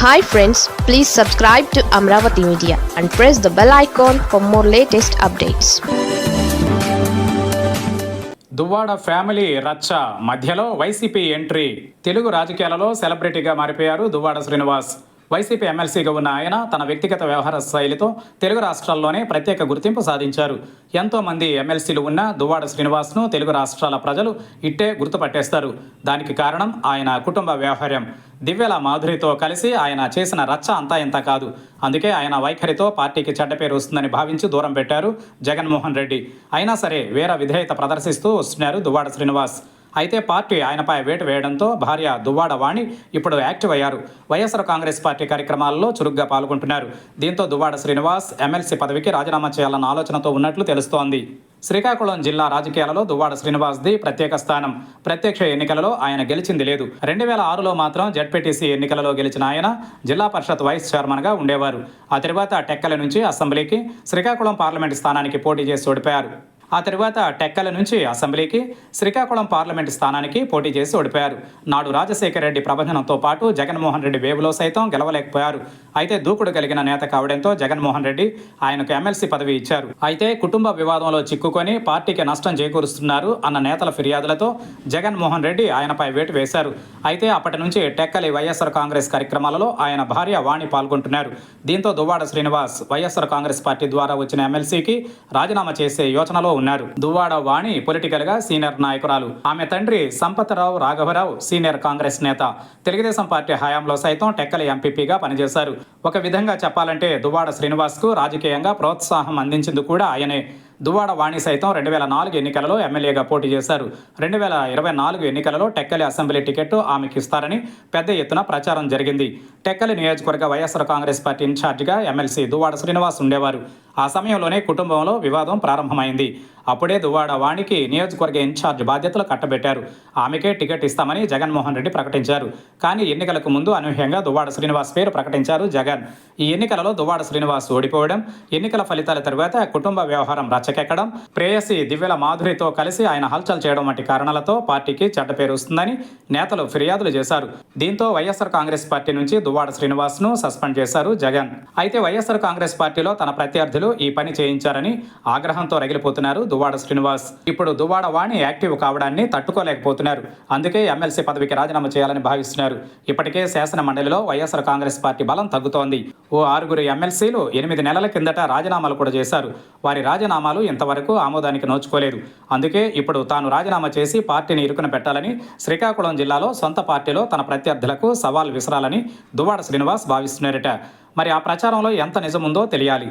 Hi friends, please subscribe to Amravati Media and press the bell icon for more latest updates. Duvvada family రచ్చ మధ్యలో YCP entry. Telugu రాజకీయాలలో సెలబ్రిటీగా మారిపోయారు Duvvada Srinivas. YCP ఎమ్మెల్సీగా ఉన్న ఆయన తన వ్యక్తిగత వ్యవహార శైలితో తెలుగు రాష్ట్రాల్లోనే ప్రత్యేక గుర్తింపు సాధించారు. ఎంతో మంది ఎమ్మెల్సీలు ఉన్న దువ్వాడ శ్రీనివాస్ను తెలుగు రాష్ట్రాల ప్రజలు ఇట్టే గుర్తుపట్టేస్తారు. దానికి కారణం ఆయన కుటుంబ వ్యవహారం. దివ్యల మాధురితో కలిసి ఆయన చేసిన రచ్చ అంతా ఇంత కాదు. అందుకే ఆయన వైఖరితో పార్టీకి చెడ్డ పేరు వస్తుందని భావించి దూరం పెట్టారు జగన్మోహన్ రెడ్డి. అయినా సరే వేరే విధేయత ప్రదర్శిస్తూ వస్తున్నారు దువ్వాడ శ్రీనివాస్. అయితే పార్టీ ఆయనపై వేటు వేయడంతో భార్య దువ్వాడ వాణి ఇప్పుడు యాక్టివ్ అయ్యారు. వైఎస్ఆర్ కాంగ్రెస్ పార్టీ కార్యక్రమాల్లో చురుగ్గా పాల్గొంటున్నారు. దీంతో దువ్వాడ శ్రీనివాస్ ఎమ్మెల్సీ పదవికి రాజీనామా చేయాలన్న ఆలోచనతో ఉన్నట్లు తెలుస్తోంది. శ్రీకాకుళం జిల్లా రాజకీయాలలో దువ్వాడ శ్రీనివాస్ది ప్రత్యేక స్థానం. ప్రత్యక్ష ఎన్నికలలో ఆయన గెలిచింది లేదు. 2006లో మాత్రం జెడ్పీటీసీ ఎన్నికలలో గెలిచిన ఆయన జిల్లా పరిషత్ వైస్ చైర్మన్గా ఉండేవారు. ఆ తర్వాత టెక్కల నుంచి అసెంబ్లీకి, శ్రీకాకుళం పార్లమెంటు స్థానానికి పోటీ చేసి ఓడిపోయారు. ఆ తర్వాత టెక్కల నుంచి అసెంబ్లీకి, శ్రీకాకుళం పార్లమెంటు స్థానానికి పోటీ చేసి ఓడిపోయారు. నాడు రాజశేఖర రెడ్డి ప్రభంజనంతో పాటు జగన్మోహన్ రెడ్డి వేవులో సైతం గెలవలేకపోయారు. అయితే దూకుడు కలిగిన నేత కావడంతో జగన్మోహన్ రెడ్డి ఆయనకు ఎమ్మెల్సీ పదవి ఇచ్చారు. అయితే కుటుంబ వివాదంలో చిక్కుకొని పార్టీకి నష్టం చేకూరుస్తున్నారు అన్న నేతల ఫిర్యాదులతో జగన్మోహన్ రెడ్డి ఆయనపై వేటు వేశారు. అయితే అప్పటి నుంచి టెక్కలి వైఎస్ఆర్ కాంగ్రెస్ కార్యక్రమాలలో ఆయన భార్య వాణి పాల్గొంటున్నారు. దీంతో దువ్వాడ శ్రీనివాస్ వైఎస్ఆర్ కాంగ్రెస్ పార్టీ ద్వారా వచ్చిన ఎమ్మెల్సీకి రాజీనామా చేసే యోచనలో ఉన్నారు. దువ్వాడ వాణి పొలిటికల్ గా సీనియర్ నాయకురాలు. ఆమె తండ్రి సంపతరావు రాఘవరావు సీనియర్ కాంగ్రెస్ నేత. తెలుగుదేశం పార్టీ హయాంలో సైతం టెక్కలి ఎంపీపీగా పనిచేశారు. ఒక విధంగా చెప్పాలంటే దువ్వాడ శ్రీనివాస్ కు రాజకీయంగా ప్రోత్సాహం అందించింది కూడా ఆయనే. దువ్వాడ వాణి సైతం 2004 ఎన్నికలలో ఎమ్మెల్యేగా పోటీ చేశారు. 2024 ఎన్నికలలో టెక్కలి అసెంబ్లీ టికెట్ ఆమెకు ఇస్తారని పెద్ద ఎత్తున ప్రచారం జరిగింది. టెక్కలి నియోజకవర్గ వైఎస్ఆర్ కాంగ్రెస్ పార్టీ ఇన్ఛార్జిగా ఎమ్మెల్సీ దువ్వాడ శ్రీనివాస్ ఉండేవారు. ఆ సమయంలోనే కుటుంబంలో వివాదం ప్రారంభమైంది. అప్పుడే దువ్వాడ వాణికి నియోజకవర్గ ఇన్ఛార్జ్ బాధ్యతలు కట్టబెట్టారు. ఆమెకే టికెట్ ఇస్తామని జగన్మోహన్ రెడ్డి ప్రకటించారు. కానీ ఎన్నికలకు ముందు అనూహ్యంగా దువ్వాడ శ్రీనివాస్ పేరు ప్రకటించారు జగన్. ఈ ఎన్నికలలో దువ్వాడ శ్రీనివాస్ ఓడిపోవడం, ఎన్నికల ఫలితాల తరువాత కుటుంబ వ్యవహారం రచ్చకెక్కడం, ప్రేయసి దివ్యల మాధురితో కలిసి ఆయన హల్చల్ చేయడం వంటి కారణాలతో పార్టీకి చెడ్డ పేరు వస్తుందని నేతలు ఫిర్యాదులు చేశారు. దీంతో వైఎస్ఆర్ కాంగ్రెస్ పార్టీ నుంచి దువ్వాడ శ్రీనివాస్ ను సస్పెండ్ చేశారు జగన్. అయితే వైఎస్ఆర్ కాంగ్రెస్ పార్టీలో తన ప్రత్యర్థులు ఈ పని చేయించారని ఆగ్రహంతో రగిలిపోతున్నారు దువ్వాడ శ్రీనివాస్. ఇప్పుడు దువ్వాడ వాణి యాక్టివ్ కావడాన్ని తట్టుకోలేకపోతున్నారు. అందుకే ఎమ్మెల్సీ పదవికి రాజీనామా చేయాలని భావిస్తున్నారు. ఇప్పటికే శాసన మండలిలో వైఎస్ఆర్ కాంగ్రెస్ పార్టీ బలం తగ్గుతోంది. ఓ 6 ఎమ్మెల్సీలు 8 నెలల కిందట రాజీనామాలు కూడా చేశారు. వారి రాజీనామాలు ఇంతవరకు ఆమోదానికి నోచుకోలేదు. అందుకే ఇప్పుడు తాను రాజీనామా చేసి పార్టీని ఇరుకున పెట్టాలని, శ్రీకాకుళం జిల్లాలో సొంత పార్టీలో తన ప్రత్యర్థులకు సవాల్ విసరాలని దువ్వాడ శ్రీనివాస్ భావిస్తున్నారట. మరి ఆ ప్రచారంలో ఎంత నిజముందో తెలియాలి.